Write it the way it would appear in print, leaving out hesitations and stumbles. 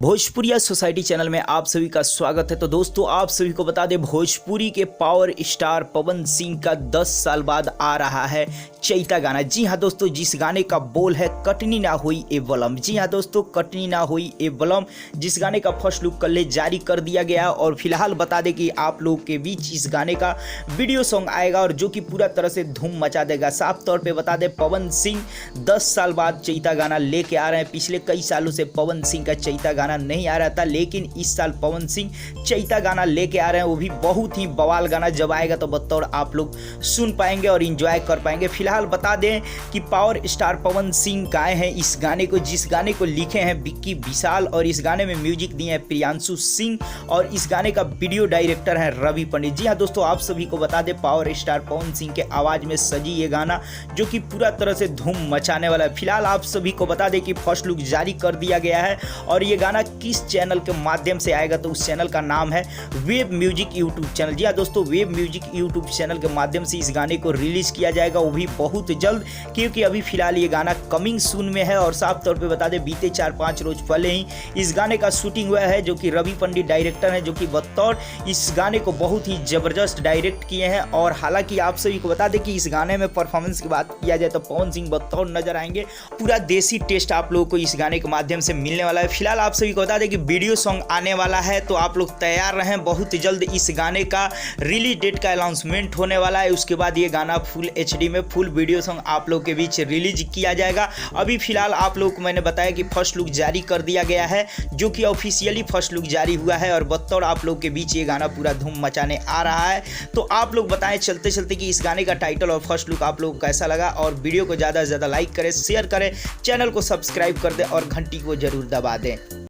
भोजपुरिया society channel में आप सभी का स्वागत है। तो दोस्तों आप सभी को बता दें, भोजपुरी के पावर स्टार पवन सिंह का 10 साल बाद आ रहा है चैता गाना। जी हां दोस्तों, जिस गाने का बोल है कटनी ना हुई ए बलम। जी हां दोस्तों, कटनी ना हुई ए बलम, जिस गाने का फर्स्ट लुक कल जारी कर दिया गया। और फिलहाल बता दें कि आप लोग के बीच इस गाने का वीडियो सॉन्ग आएगा और जो कि पूरा तरह से धूम मचा देगा। साफ तौर पर बता दें, पवन सिंह 10 साल बाद चैता गाना लेके आ रहे हैं। पिछले कई सालों से पवन सिंह का चैता गाना नहीं आ रहा था, लेकिन इस साल पवन सिंह चैता गाना लेके आ रहे हैं। वो भी बहुत ही बवाल गाना। जब आएगा तो बतौर आप लोग सुन पाएंगे और एंजॉय कर पाएंगे। फिलहाल बता दें कि पावर स्टार पवन सिंह गाए हैं इस गाने को, जिस गाने को लिखे हैं विक्की विशाल, और इस गाने में म्यूजिक दिए हैं प्रियांशु सिंह, और इस गाने का वीडियो डायरेक्टर है रवि पंडित। जी हाँ दोस्तों, आप सभी को बता दें, पावर स्टार पवन सिंह के आवाज में सजी ये गाना जो कि पूरा तरह से धूम मचाने वाला है। फिलहाल आप सभी को बता दें कि फर्स्ट लुक जारी कर दिया गया है और ये गाना किस चैनल के माध्यम से आएगा, तो उस चैनल का नाम है वेब म्यूजिक यूट्यूब चैनल। जी हाँ दोस्तों, वेब म्यूजिक यूट्यूब चैनल के माध्यम से इस गाने को रिलीज किया जाएगा, वो भी बहुत जल्द, क्योंकि अभी फिलहाल ये गाना कमिंग सून में है। और साफ तौर पे बता दें, बीते 4-5 रोज पहले ही इस गाने का शूटिंग हुआ है, जो कि रवि पंडित डायरेक्टर हैं, जो कि बतौर इस गाने को बहुत ही जबरदस्त डायरेक्ट किए हैं। और हालांकि आप सभी को बता दें कि इस गाने में परफॉर्मेंस की बात किया जाए तो पवन सिंह बतौर नजर आएंगे। पूरा देसी टेस्ट आप लोगों को इस गाने के माध्यम से मिलने वाला है। फिलहाल आप सभी को बता दें कि वीडियो सॉन्ग आने वाला है, तो आप लोग तैयार रहें। बहुत जल्द इस गाने का रिलीज डेट का अनाउंसमेंट होने वाला है। उसके बाद ये गाना फुल एचडी में फुल वीडियो सॉन्ग आप लोग के बीच रिलीज किया जाएगा। अभी फिलहाल आप लोग को मैंने बताया कि फर्स्ट लुक जारी कर दिया गया है, जो कि ऑफिशियली फर्स्ट लुक जारी हुआ है, और बतौर आप लोग के बीच ये गाना पूरा धूम मचाने आ रहा है। तो आप लोग बताएं चलते चलते कि इस गाने का टाइटल और फर्स्ट लुक आप लोग को कैसा लगा, और वीडियो को ज़्यादा से ज़्यादा लाइक करें, शेयर करें, चैनल को सब्सक्राइब कर दें और घंटी को जरूर दबा दें।